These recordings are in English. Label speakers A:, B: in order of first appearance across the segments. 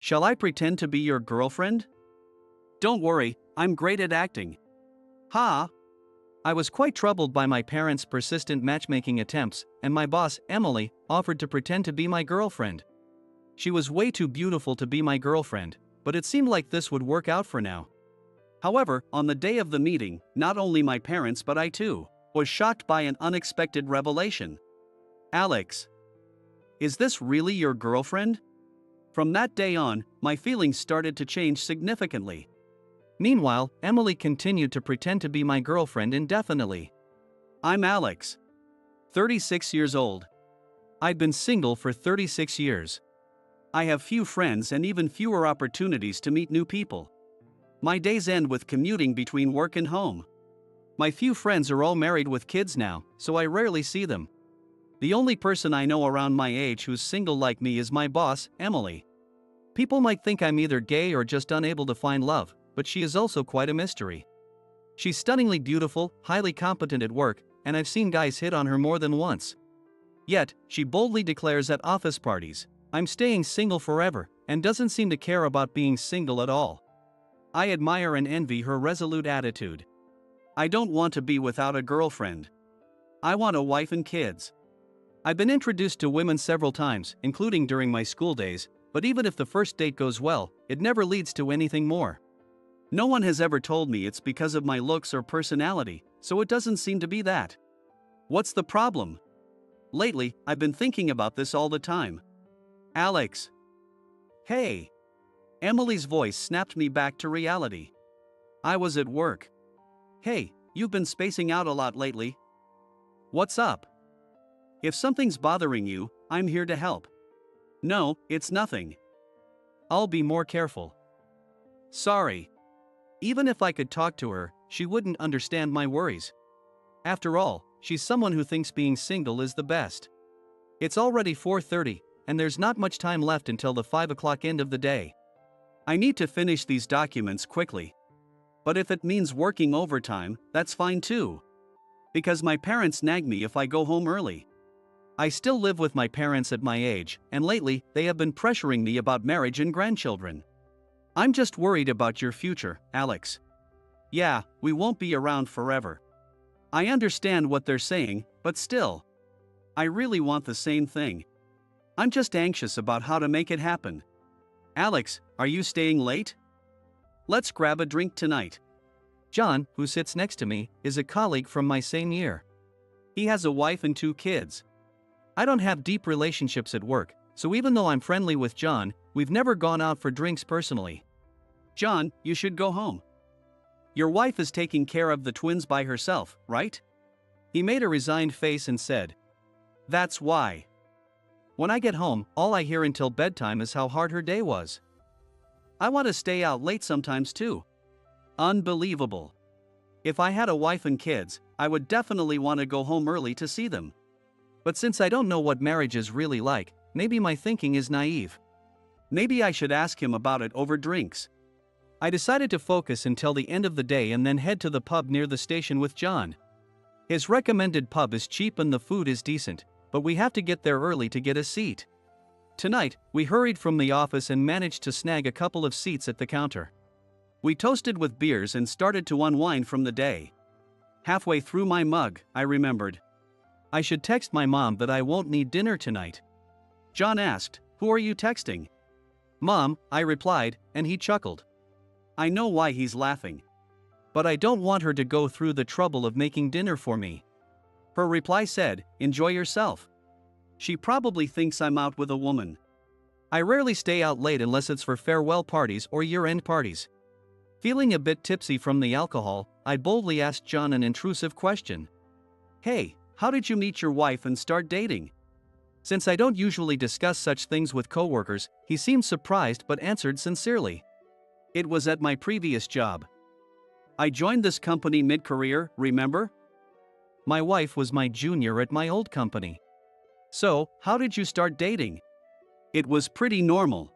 A: Shall I pretend to be your girlfriend? Don't worry, I'm great at acting. Ha! I was quite troubled by my parents' persistent matchmaking attempts, and my boss, Emily, offered to pretend to be my girlfriend. She was way too beautiful to be my girlfriend, but it seemed like this would work out for now. However, on the day of the meeting, not only my parents but I too was shocked by an unexpected revelation. Alex, is this really your girlfriend? From that day on, my feelings started to change significantly. Meanwhile, Emily continued to pretend to be my girlfriend indefinitely. I'm Alex, 36 years old. I'd been single for 36 years. I have few friends and even fewer opportunities to meet new people. My days end with commuting between work and home. My few friends are all married with kids now, so I rarely see them. The only person I know around my age who's single like me is my boss, Emily. People might think I'm either gay or just unable to find love, but she is also quite a mystery. She's stunningly beautiful, highly competent at work, and I've seen guys hit on her more than once. Yet, she boldly declares at office parties, I'm staying single forever, and doesn't seem to care about being single at all. I admire and envy her resolute attitude. I don't want to be without a girlfriend. I want a wife and kids. I've been introduced to women several times, including during my school days, but even if the first date goes well, it never leads to anything more. No one has ever told me it's because of my looks or personality, so it doesn't seem to be that. What's the problem? Lately, I've been thinking about this all the time. Alex. Hey. Emily's voice snapped me back to reality. I was at work. Hey, you've been spacing out a lot lately. What's up? If something's bothering you, I'm here to help. No, it's nothing. I'll be more careful. Sorry. Even if I could talk to her, she wouldn't understand my worries. After all, she's someone who thinks being single is the best. It's already 4:30, and there's not much time left until the 5 o'clock end of the day. I need to finish these documents quickly. But if it means working overtime, that's fine too. Because my parents nag me if I go home early. I still live with my parents at my age, and lately, they have been pressuring me about marriage and grandchildren. I'm just worried about your future, Alex. Yeah, we won't be around forever. I understand what they're saying, but still. I really want the same thing. I'm just anxious about how to make it happen. Alex, are you staying late? Let's grab a drink tonight. John, who sits next to me, is a colleague from my same year. He has a wife and 2 kids. I don't have deep relationships at work, so even though I'm friendly with John, we've never gone out for drinks personally. John, you should go home. Your wife is taking care of the twins by herself, right? He made a resigned face and said, That's why. When I get home, all I hear until bedtime is how hard her day was. I want to stay out late sometimes too. Unbelievable. If I had a wife and kids, I would definitely want to go home early to see them. But since I don't know what marriage is really like, maybe my thinking is naive. Maybe I should ask him about it over drinks. I decided to focus until the end of the day and then head to the pub near the station with John. His recommended pub is cheap and the food is decent, but we have to get there early to get a seat. Tonight, we hurried from the office and managed to snag a couple of seats at the counter. We toasted with beers and started to unwind from the day. Halfway through my mug, I remembered. I should text my mom that I won't need dinner tonight. John asked, Who are you texting? Mom, I replied, and he chuckled. I know why he's laughing. But I don't want her to go through the trouble of making dinner for me. Her reply said, Enjoy yourself. She probably thinks I'm out with a woman. I rarely stay out late unless it's for farewell parties or year-end parties. Feeling a bit tipsy from the alcohol, I boldly asked John an intrusive question. Hey, how did you meet your wife and start dating? Since I don't usually discuss such things with coworkers, he seemed surprised but answered sincerely. It was at my previous job. I joined this company mid-career, remember? My wife was my junior at my old company. So, how did you start dating? It was pretty normal.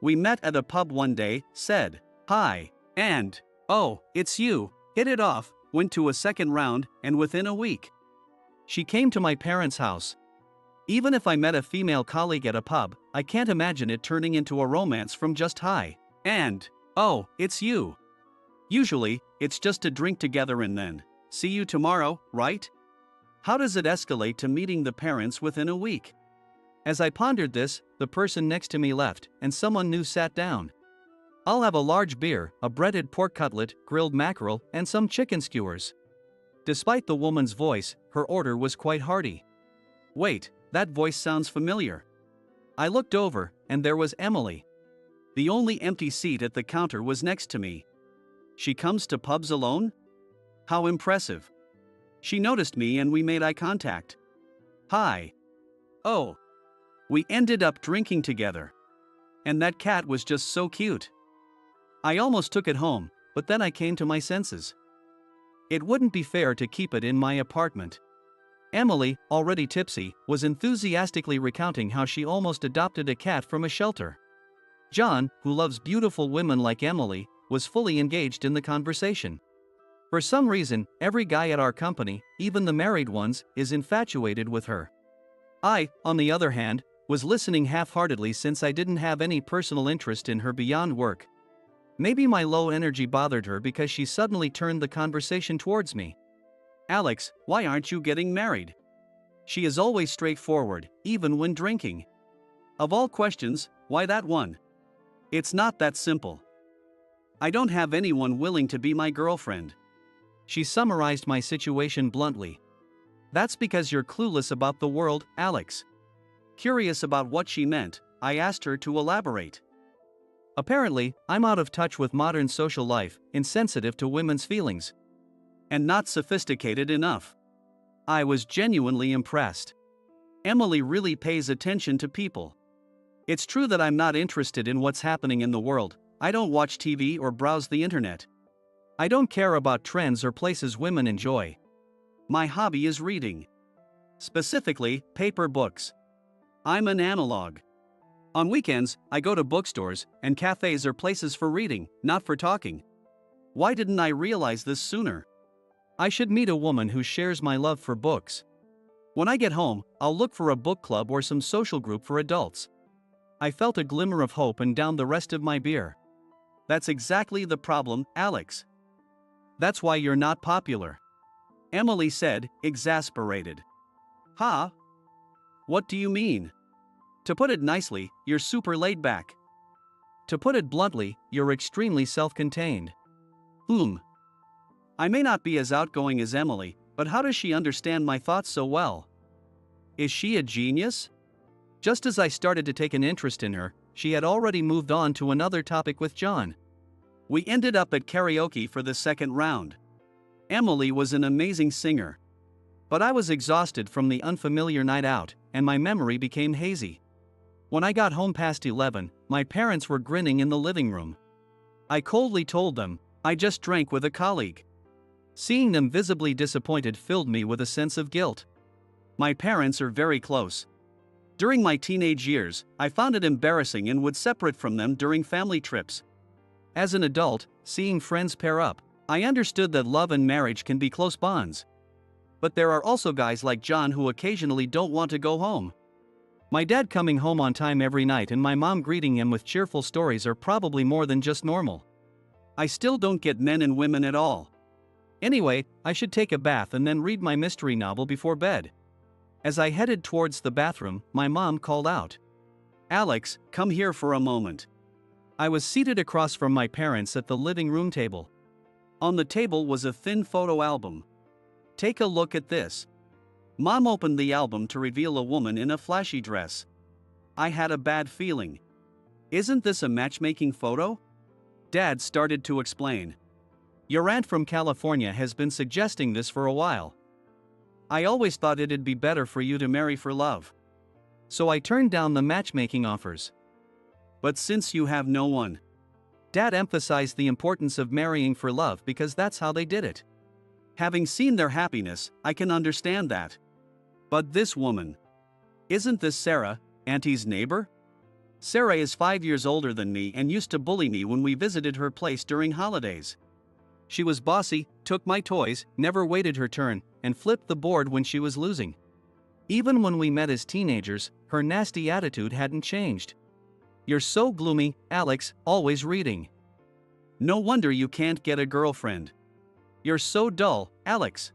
A: We met at a pub one day, said, Hi, and, oh, it's you, hit it off, went to a second round, and within a week. She came to my parents' house. Even if I met a female colleague at a pub, I can't imagine it turning into a romance from just hi. And, oh, it's you. Usually, it's just a drink together and then, see you tomorrow, right? How does it escalate to meeting the parents within a week? As I pondered this, the person next to me left, and someone new sat down. I'll have a large beer, a breaded pork cutlet, grilled mackerel, and some chicken skewers. Despite the woman's voice, her order was quite hearty. Wait, that voice sounds familiar. I looked over, and there was Emily. The only empty seat at the counter was next to me. She comes to pubs alone? How impressive. She noticed me and we made eye contact. Hi. Oh. We ended up drinking together. And that cat was just so cute. I almost took it home, but then I came to my senses. It wouldn't be fair to keep it in my apartment. Emily, already tipsy, was enthusiastically recounting how she almost adopted a cat from a shelter. John, who loves beautiful women like Emily, was fully engaged in the conversation. For some reason, every guy at our company, even the married ones, is infatuated with her. I, on the other hand, was listening half-heartedly since I didn't have any personal interest in her beyond work. Maybe my low energy bothered her because she suddenly turned the conversation towards me. Alex, why aren't you getting married? She is always straightforward, even when drinking. Of all questions, why that one? It's not that simple. I don't have anyone willing to be my girlfriend. She summarized my situation bluntly. That's because you're clueless about the world, Alex. Curious about what she meant, I asked her to elaborate. Apparently, I'm out of touch with modern social life, insensitive to women's feelings. And not sophisticated enough. I was genuinely impressed. Emily really pays attention to people. It's true that I'm not interested in what's happening in the world. I don't watch TV or browse the internet. I don't care about trends or places women enjoy. My hobby is reading. Specifically, paper books. I'm an analog. On weekends, I go to bookstores, and cafes are places for reading, not for talking. Why didn't I realize this sooner? I should meet a woman who shares my love for books. When I get home, I'll look for a book club or some social group for adults. I felt a glimmer of hope and downed the rest of my beer. That's exactly the problem, Alex. That's why you're not popular. Emily said, exasperated. Huh? What do you mean? To put it nicely, you're super laid back. To put it bluntly, you're extremely self-contained. I may not be as outgoing as Emily, but how does she understand my thoughts so well? Is she a genius? Just as I started to take an interest in her, she had already moved on to another topic with John. We ended up at karaoke for the second round. Emily was an amazing singer. But I was exhausted from the unfamiliar night out, and my memory became hazy. When I got home past 11, my parents were grinning in the living room. I coldly told them, I just drank with a colleague. Seeing them visibly disappointed filled me with a sense of guilt. My parents are very close. During my teenage years, I found it embarrassing and would separate from them during family trips. As an adult, seeing friends pair up, I understood that love and marriage can be close bonds. But there are also guys like John who occasionally don't want to go home. My dad coming home on time every night and my mom greeting him with cheerful stories are probably more than just normal. I still don't get men and women at all. Anyway, I should take a bath and then read my mystery novel before bed. As I headed towards the bathroom, my mom called out. Alex, come here for a moment. I was seated across from my parents at the living room table. On the table was a thin photo album. Take a look at this. Mom opened the album to reveal a woman in a flashy dress. I had a bad feeling. Isn't this a matchmaking photo? Dad started to explain. Your aunt from California has been suggesting this for a while. I always thought it'd be better for you to marry for love. So I turned down the matchmaking offers. But since you have no one. Dad emphasized the importance of marrying for love because that's how they did it. Having seen their happiness, I can understand that. But this woman. Isn't this Sarah, Auntie's neighbor? Sarah is 5 years older than me and used to bully me when we visited her place during holidays. She was bossy, took my toys, never waited her turn, and flipped the board when she was losing. Even when we met as teenagers, her nasty attitude hadn't changed. You're so gloomy, Alex, always reading. No wonder you can't get a girlfriend. You're so dull, Alex.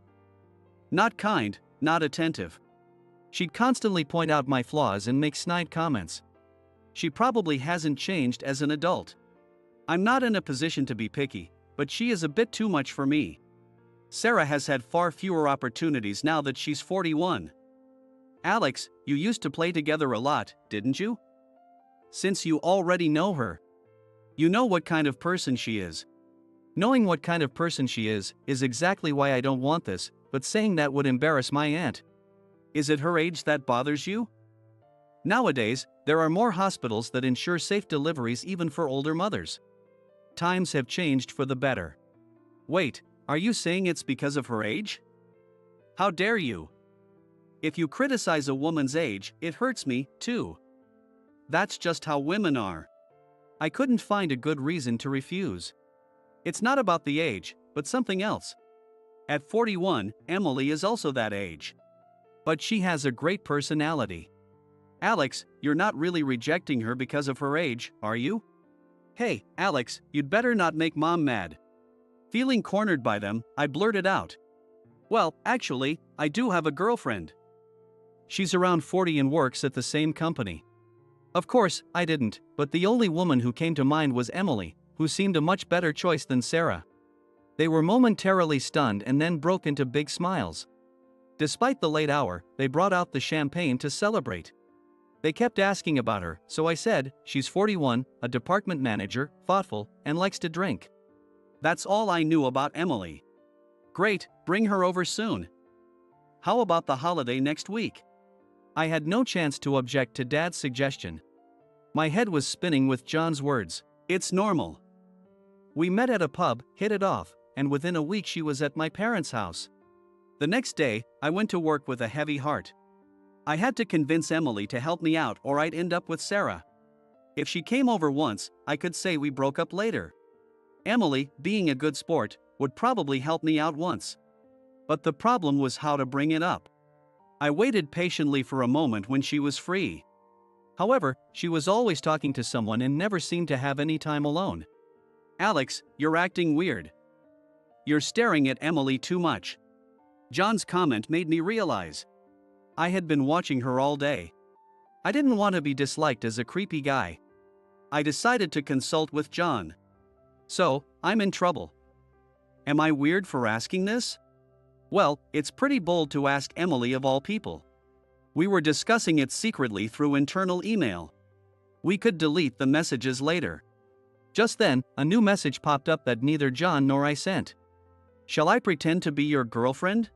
A: Not kind, not attentive. She'd constantly point out my flaws and make snide comments. She probably hasn't changed as an adult. I'm not in a position to be picky, but she is a bit too much for me. Sarah has had far fewer opportunities now that she's 41. Alex, you used to play together a lot, didn't you? Since you already know her. You know what kind of person she is. Knowing what kind of person she is exactly why I don't want this, but saying that would embarrass my aunt. Is it her age that bothers you? Nowadays, there are more hospitals that ensure safe deliveries even for older mothers. Times have changed for the better. Wait, are you saying it's because of her age? How dare you? If you criticize a woman's age, it hurts me, too. That's just how women are. I couldn't find a good reason to refuse. It's not about the age, but something else. At 41, Emily is also that age. But she has a great personality. Alex, you're not really rejecting her because of her age, are you? Hey, Alex, you'd better not make Mom mad. Feeling cornered by them, I blurted out. Well, actually, I do have a girlfriend. She's around 40 and works at the same company. Of course, I didn't, but the only woman who came to mind was Emily, who seemed a much better choice than Sarah. They were momentarily stunned and then broke into big smiles. Despite the late hour, they brought out the champagne to celebrate. They kept asking about her, so I said, she's 41, a department manager, thoughtful, and likes to drink. That's all I knew about Emily. Great, bring her over soon. How about the holiday next week? I had no chance to object to Dad's suggestion. My head was spinning with John's words. It's normal. We met at a pub, hit it off, and within a week she was at my parents' house. The next day, I went to work with a heavy heart. I had to convince Emily to help me out or I'd end up with Sarah. If she came over once, I could say we broke up later. Emily, being a good sport, would probably help me out once. But the problem was how to bring it up. I waited patiently for a moment when she was free. However, she was always talking to someone and never seemed to have any time alone. Alex, you're acting weird. You're staring at Emily too much. John's comment made me realize. I had been watching her all day. I didn't want to be disliked as a creepy guy. I decided to consult with John. So, I'm in trouble. Am I weird for asking this? Well, it's pretty bold to ask Emily of all people. We were discussing it secretly through internal email. We could delete the messages later. Just then, a new message popped up that neither John nor I sent. Shall I pretend to be your girlfriend?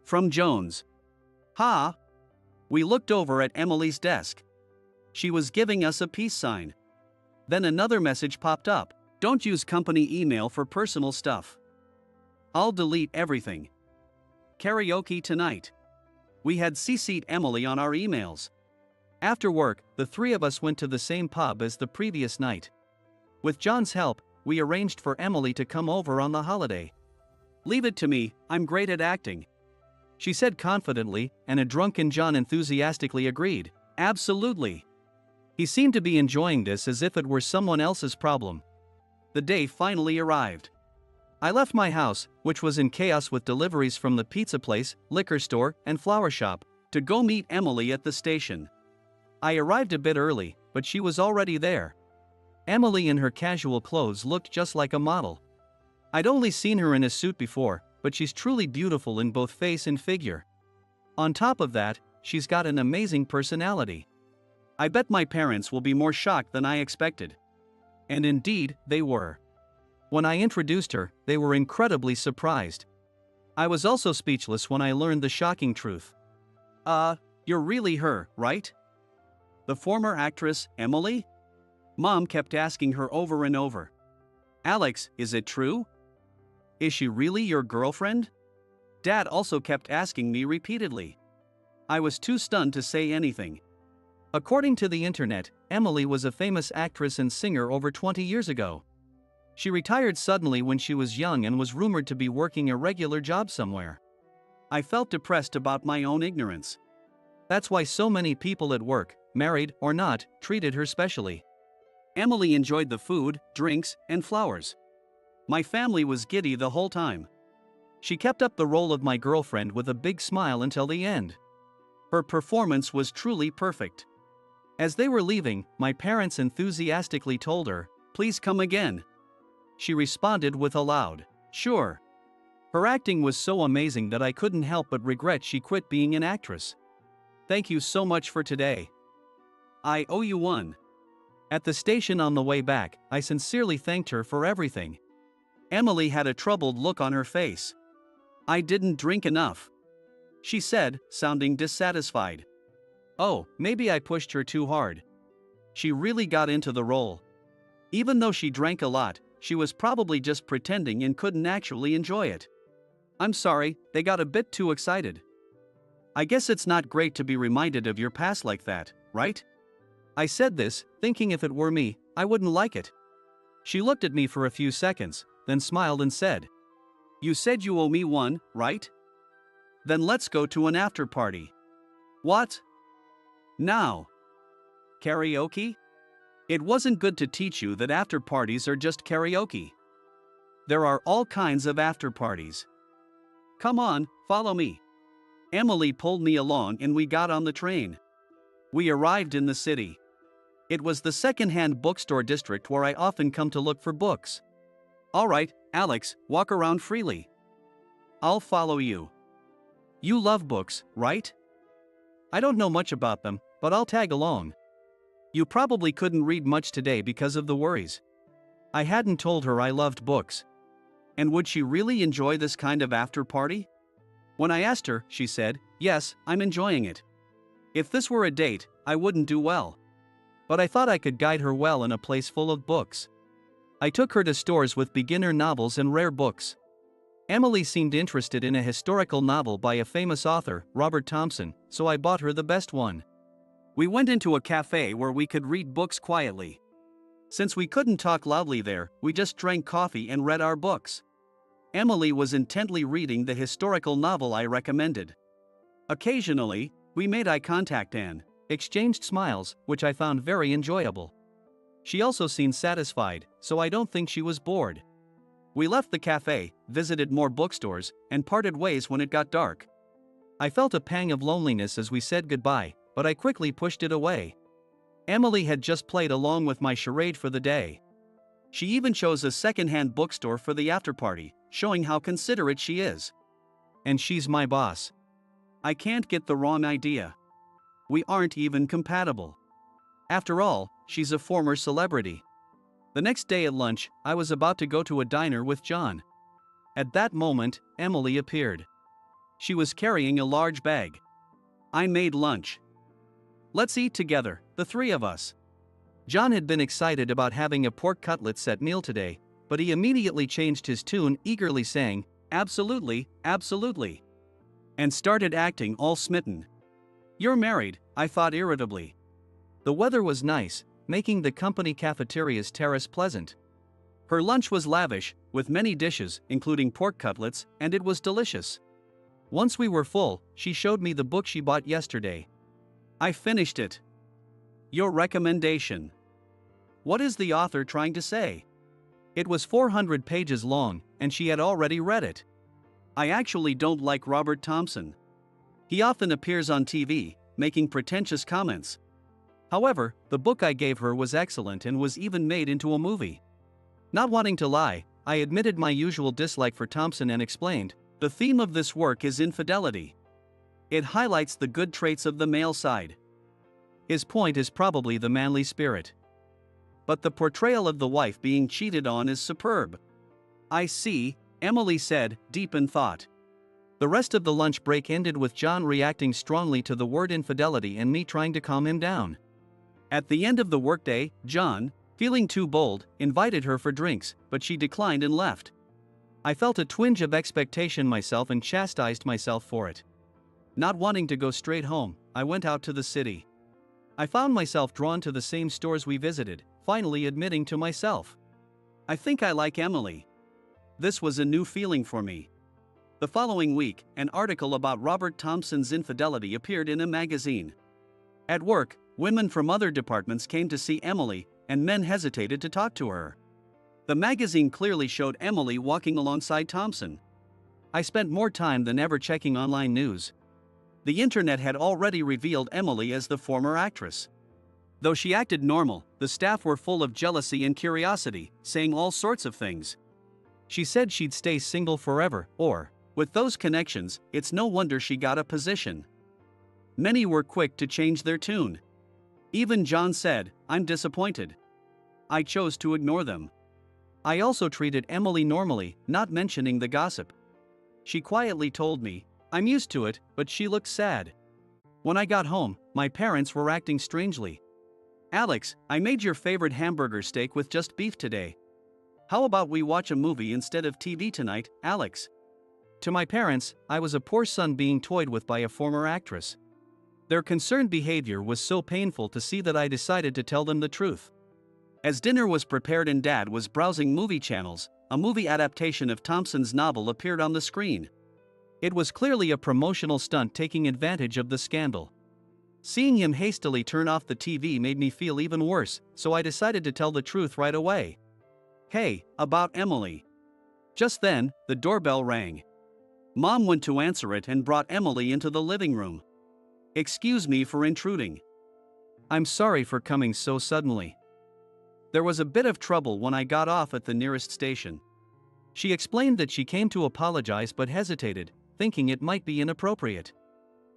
A: From Jones. Ha! We looked over at Emily's desk. She was giving us a peace sign. Then another message popped up. Don't use company email for personal stuff. I'll delete everything. Karaoke tonight. We had CC'd Emily on our emails. After work, the three of us went to the same pub as the previous night. With John's help, we arranged for Emily to come over on the holiday. Leave it to me, I'm great at acting. She said confidently, and a drunken John enthusiastically agreed. Absolutely. He seemed to be enjoying this as if it were someone else's problem. The day finally arrived. I left my house, which was in chaos with deliveries from the pizza place, liquor store, and flower shop, to go meet Emily at the station. I arrived a bit early, but she was already there. Emily in her casual clothes looked just like a model. I'd only seen her in a suit before, but she's truly beautiful in both face and figure. On top of that, she's got an amazing personality. I bet my parents will be more shocked than I expected. And indeed, they were. When I introduced her, they were incredibly surprised. I was also speechless when I learned the shocking truth. You're really her, right? The former actress, Emily? Mom kept asking her over and over. Alex, is it true? Is she really your girlfriend? Dad also kept asking me repeatedly. I was too stunned to say anything. According to the internet, Emily was a famous actress and singer over 20 years ago. She retired suddenly when she was young and was rumored to be working a regular job somewhere. I felt depressed about my own ignorance. That's why so many people at work, married or not, treated her specially. Emily enjoyed the food, drinks, and flowers. My family was giddy the whole time. She kept up the role of my girlfriend with a big smile until the end. Her performance was truly perfect. As they were leaving, my parents enthusiastically told her, "Please come again." She responded with a loud, "Sure." Her acting was so amazing that I couldn't help but regret she quit being an actress. Thank you so much for today. I owe you one. At the station on the way back, I sincerely thanked her for everything. Emily had a troubled look on her face. "I didn't drink enough," she said, sounding dissatisfied. Oh, maybe I pushed her too hard. She really got into the role. Even though she drank a lot, she was probably just pretending and couldn't actually enjoy it. I'm sorry, they got a bit too excited. I guess it's not great to be reminded of your past like that, right? I said this, thinking if it were me, I wouldn't like it. She looked at me for a few seconds, then smiled and said, "You said you owe me one, right? Then let's go to an after party." What? Now? Karaoke? It wasn't good to teach you that after parties are just karaoke. There are all kinds of after parties. Come on, follow me. Emily pulled me along and we got on the train. We arrived in the city. It was the second-hand bookstore district where I often come to look for books. All right, Alex, walk around freely. I'll follow you. You love books, right? I don't know much about them, but I'll tag along. You probably couldn't read much today because of the worries. I hadn't told her I loved books. And would she really enjoy this kind of after party? When I asked her, she said, "Yes, I'm enjoying it." If this were a date, I wouldn't do well. But I thought I could guide her well in a place full of books. I took her to stores with beginner novels and rare books. Emily seemed interested in a historical novel by a famous author, Robert Thompson, so I bought her the best one. We went into a cafe where we could read books quietly. Since we couldn't talk loudly there, we just drank coffee and read our books. Emily was intently reading the historical novel I recommended. Occasionally, we made eye contact and exchanged smiles, which I found very enjoyable. She also seemed satisfied, so I don't think she was bored. We left the cafe, visited more bookstores, and parted ways when it got dark. I felt a pang of loneliness as we said goodbye, but I quickly pushed it away. Emily had just played along with my charade for the day. She even chose a second-hand bookstore for the after-party, showing how considerate she is. And she's my boss. I can't get the wrong idea. We aren't even compatible. After all, she's a former celebrity. The next day at lunch, I was about to go to a diner with John. At that moment, Emily appeared. She was carrying a large bag. I made lunch. Let's eat together, the three of us. John had been excited about having a pork cutlet set meal today, but he immediately changed his tune, eagerly saying, "Absolutely, absolutely," and started acting all smitten. "You're married," I thought irritably. The weather was nice, making the company cafeteria's terrace pleasant. Her lunch was lavish, with many dishes, including pork cutlets, and it was delicious. Once we were full, she showed me the book she bought yesterday. I finished it. Your recommendation. What is the author trying to say? It was 400 pages long, and she had already read it. I actually don't like Robert Thompson. He often appears on TV, making pretentious comments. However, the book I gave her was excellent and was even made into a movie. Not wanting to lie, I admitted my usual dislike for Thompson and explained, "The theme of this work is infidelity. It highlights the good traits of the male side. His point is probably the manly spirit. But the portrayal of the wife being cheated on is superb." I see, Emily said, deep in thought. The rest of the lunch break ended with John reacting strongly to the word infidelity and me trying to calm him down. At the end of the workday, John, feeling too bold, invited her for drinks, but she declined and left. I felt a twinge of expectation myself and chastised myself for it. Not wanting to go straight home, I went out to the city. I found myself drawn to the same stores we visited, finally admitting to myself, I think I like Emily. This was a new feeling for me. The following week, an article about Robert Thompson's infidelity appeared in a magazine. At work, women from other departments came to see Emily, and men hesitated to talk to her. The magazine clearly showed Emily walking alongside Thompson. I spent more time than ever checking online news. The internet had already revealed Emily as the former actress. Though she acted normal, the staff were full of jealousy and curiosity, saying all sorts of things. She said she'd stay single forever, or, with those connections, it's no wonder she got a position. Many were quick to change their tune. Even John said, "I'm disappointed." I chose to ignore them. I also treated Emily normally, not mentioning the gossip. She quietly told me, "I'm used to it," but she looked sad. When I got home, my parents were acting strangely. "Alex, I made your favorite hamburger steak with just beef today. How about we watch a movie instead of TV tonight, Alex?" To my parents, I was a poor son being toyed with by a former actress. Their concerned behavior was so painful to see that I decided to tell them the truth. As dinner was prepared and Dad was browsing movie channels, a movie adaptation of Thompson's novel appeared on the screen. It was clearly a promotional stunt taking advantage of the scandal. Seeing him hastily turn off the TV made me feel even worse, so I decided to tell the truth right away. "Hey, about Emily." Just then, the doorbell rang. Mom went to answer it and brought Emily into the living room. "Excuse me for intruding. I'm sorry for coming so suddenly. There was a bit of trouble when I got off at the nearest station." She explained that she came to apologize but hesitated, thinking it might be inappropriate.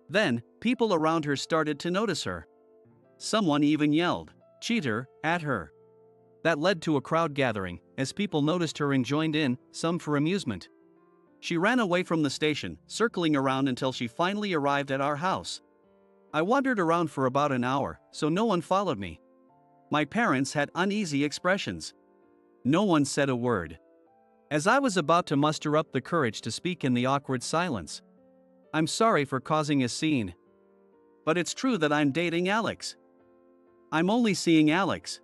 A: Then, people around her started to notice her. Someone even yelled, "Cheater," at her. That led to a crowd gathering, as people noticed her and joined in, some for amusement. She ran away from the station, circling around until she finally arrived at our house. I wandered around for about an hour, so no one followed me. My parents had uneasy expressions. No one said a word. As I was about to muster up the courage to speak in the awkward silence, "I'm sorry for causing a scene. But it's true that I'm dating Alex. I'm only seeing Alex.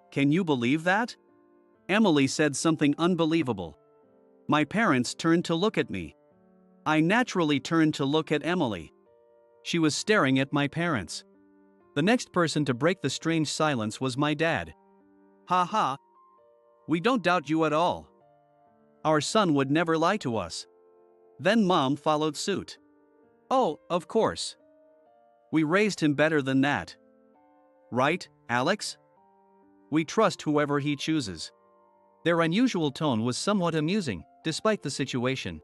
A: Can you believe that?" Emily said something unbelievable. My parents turned to look at me. I naturally turned to look at Emily. She was staring at my parents. The next person to break the strange silence was my dad. "Ha ha. We don't doubt you at all. Our son would never lie to us." Then Mom followed suit. "Oh, of course. We raised him better than that. Right, Alex? We trust whoever he chooses." Their unusual tone was somewhat amusing, despite the situation.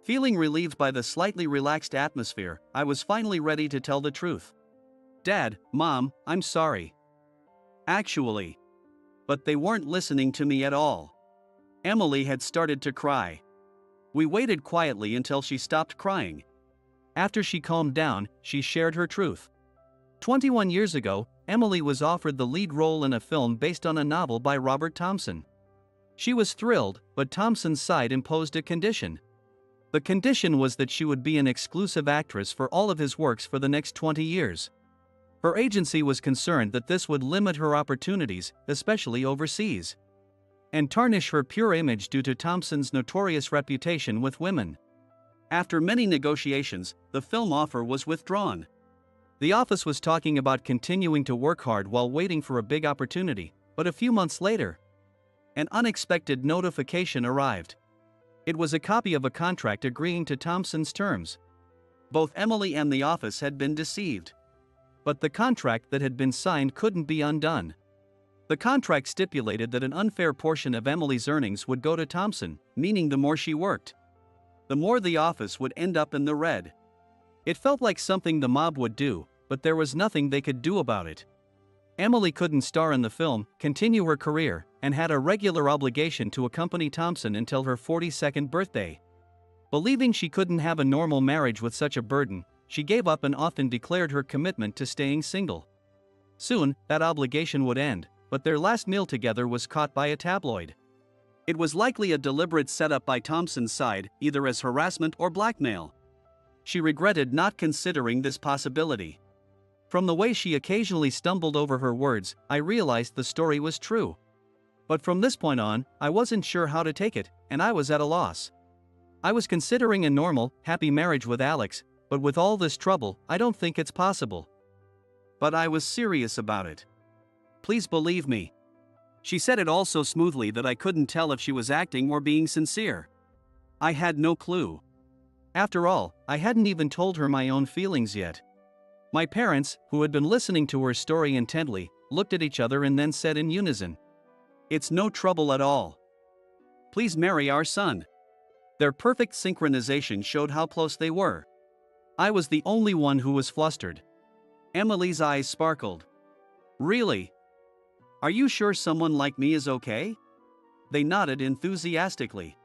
A: Feeling relieved by the slightly relaxed atmosphere, I was finally ready to tell the truth. "Dad, Mom, I'm sorry. Actually." But they weren't listening to me at all. Emily had started to cry. We waited quietly until she stopped crying. After she calmed down, she shared her truth. 21 years ago, Emily was offered the lead role in a film based on a novel by Robert Thompson. She was thrilled, but Thompson's side imposed a condition. The condition was that she would be an exclusive actress for all of his works for the next 20 years. Her agency was concerned that this would limit her opportunities, especially overseas, and tarnish her pure image due to Thompson's notorious reputation with women. After many negotiations, the film offer was withdrawn. The office was talking about continuing to work hard while waiting for a big opportunity, but a few months later, an unexpected notification arrived. It was a copy of a contract agreeing to Thompson's terms. Both Emily and the office had been deceived. But the contract that had been signed couldn't be undone. The contract stipulated that an unfair portion of Emily's earnings would go to Thompson, meaning the more she worked, the more the office would end up in the red. It felt like something the mob would do, but there was nothing they could do about it. Emily couldn't star in the film, continue her career, and had a regular obligation to accompany Thompson until her 42nd birthday. Believing she couldn't have a normal marriage with such a burden, she gave up and often declared her commitment to staying single. Soon, that obligation would end, but their last meal together was caught by a tabloid. It was likely a deliberate setup by Thompson's side, either as harassment or blackmail. She regretted not considering this possibility. From the way she occasionally stumbled over her words, I realized the story was true. But from this point on, I wasn't sure how to take it, and I was at a loss. I was considering a normal, happy marriage with Alex, but with all this trouble, I don't think it's possible. But I was serious about it. Please believe me. She said it all so smoothly that I couldn't tell if she was acting or being sincere. I had no clue. After all, I hadn't even told her my own feelings yet. My parents, who had been listening to her story intently, looked at each other and then said in unison, "It's no trouble at all. Please marry our son." Their perfect synchronization showed how close they were. I was the only one who was flustered. Emily's eyes sparkled. "Really? Are you sure someone like me is okay?" They nodded enthusiastically.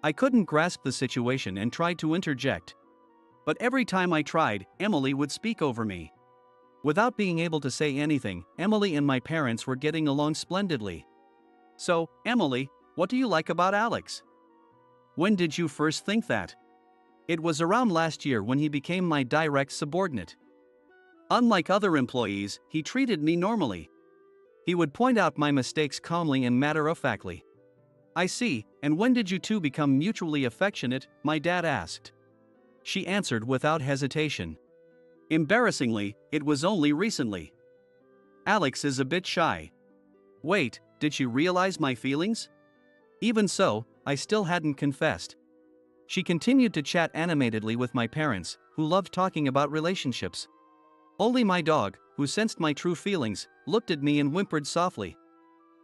A: I couldn't grasp the situation and tried to interject. But every time I tried, Emily would speak over me. Without being able to say anything, Emily and my parents were getting along splendidly. "So, Emily, what do you like about Alex? When did you first think that?" "It was around last year when he became my direct subordinate. Unlike other employees, he treated me normally. He would point out my mistakes calmly and matter-of-factly." "I see, and when did you two become mutually affectionate?" my dad asked. She answered without hesitation. "Embarrassingly, it was only recently. Alex is a bit shy." "Wait, did she realize my feelings?" Even so, I still hadn't confessed. She continued to chat animatedly with my parents, who loved talking about relationships. Only my dog, who sensed my true feelings, looked at me and whimpered softly.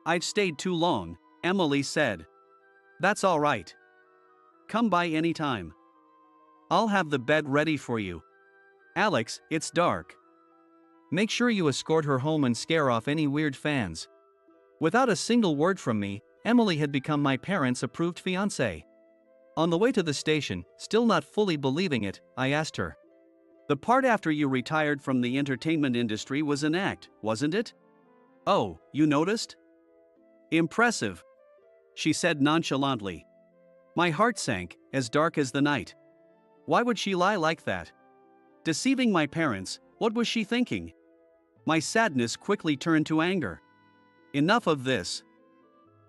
A: "I've stayed too long," Emily said. "That's all right. Come by any time. I'll have the bed ready for you. Alex, it's dark. Make sure you escort her home and scare off any weird fans." Without a single word from me, Emily had become my parents' approved fiancée. On the way to the station, still not fully believing it, I asked her, "The part after you retired from the entertainment industry was an act, wasn't it?" "Oh, you noticed?" "Impressive," she said nonchalantly. My heart sank, as dark as the night. Why would she lie like that? Deceiving my parents, what was she thinking? My sadness quickly turned to anger. Enough of this.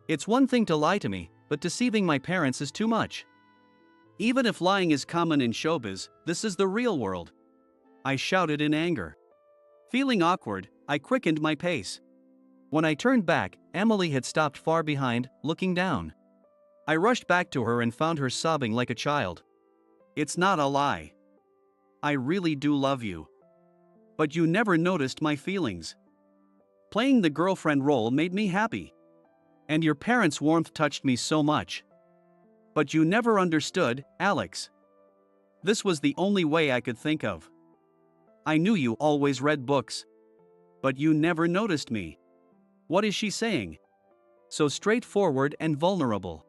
A: It's one thing to lie to me, but deceiving my parents is too much. Even if lying is common in showbiz, this is the real world. I shouted in anger. Feeling awkward, I quickened my pace. When I turned back, Emily had stopped far behind, looking down. I rushed back to her and found her sobbing like a child. "It's not a lie. I really do love you. But you never noticed my feelings. Playing the girlfriend role made me happy. And your parents' warmth touched me so much. But you never understood, Alex. This was the only way I could think of. I knew you always read books. But you never noticed me." What is she saying? So straightforward and vulnerable.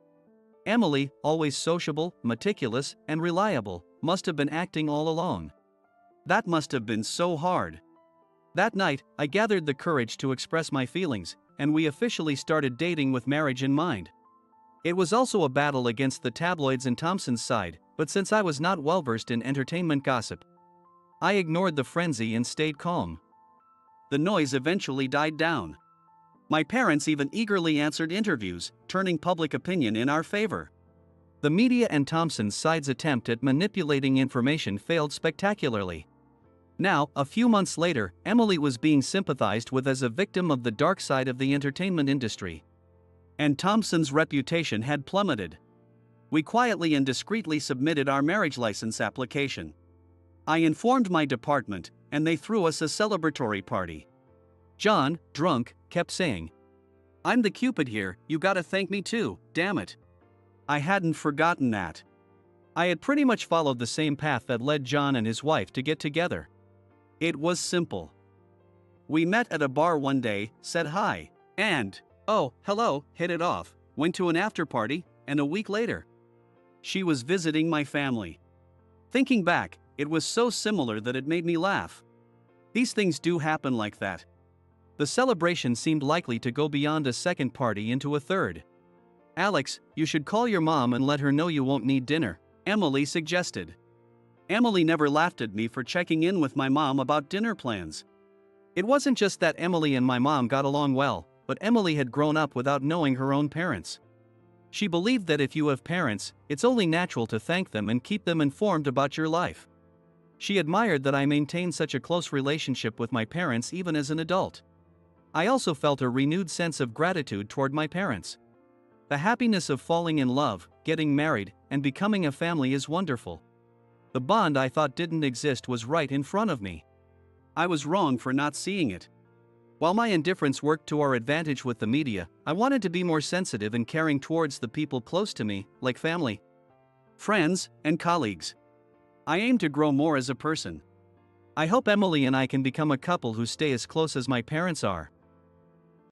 A: Emily, always sociable, meticulous, and reliable, must have been acting all along. That must have been so hard. That night, I gathered the courage to express my feelings, and we officially started dating with marriage in mind. It was also a battle against the tabloids and Thompson's side, but since I was not well versed in entertainment gossip, I ignored the frenzy and stayed calm. The noise eventually died down. My parents even eagerly answered interviews, turning public opinion in our favor. The media and Thompson's side's attempt at manipulating information failed spectacularly. Now, a few months later, Emily was being sympathized with as a victim of the dark side of the entertainment industry. And Thompson's reputation had plummeted. We quietly and discreetly submitted our marriage license application. I informed my department, and they threw us a celebratory party. John, drunk, kept saying, "I'm the Cupid here, you gotta thank me too, damn it." I hadn't forgotten that. I had pretty much followed the same path that led John and his wife to get together. It was simple. We met at a bar one day, said hi, and, oh, hello, hit it off, went to an after party, and a week later, she was visiting my family. Thinking back, it was so similar that it made me laugh. These things do happen like that. The celebration seemed likely to go beyond a second party into a third. "Alex, you should call your mom and let her know you won't need dinner," Emily suggested. Emily never laughed at me for checking in with my mom about dinner plans. It wasn't just that Emily and my mom got along well, but Emily had grown up without knowing her own parents. She believed that if you have parents, it's only natural to thank them and keep them informed about your life. She admired that I maintained such a close relationship with my parents even as an adult. I also felt a renewed sense of gratitude toward my parents. The happiness of falling in love, getting married, and becoming a family is wonderful. The bond I thought didn't exist was right in front of me. I was wrong for not seeing it. While my indifference worked to our advantage with the media, I wanted to be more sensitive and caring towards the people close to me, like family, friends, and colleagues. I aim to grow more as a person. I hope Emily and I can become a couple who stay as close as my parents are.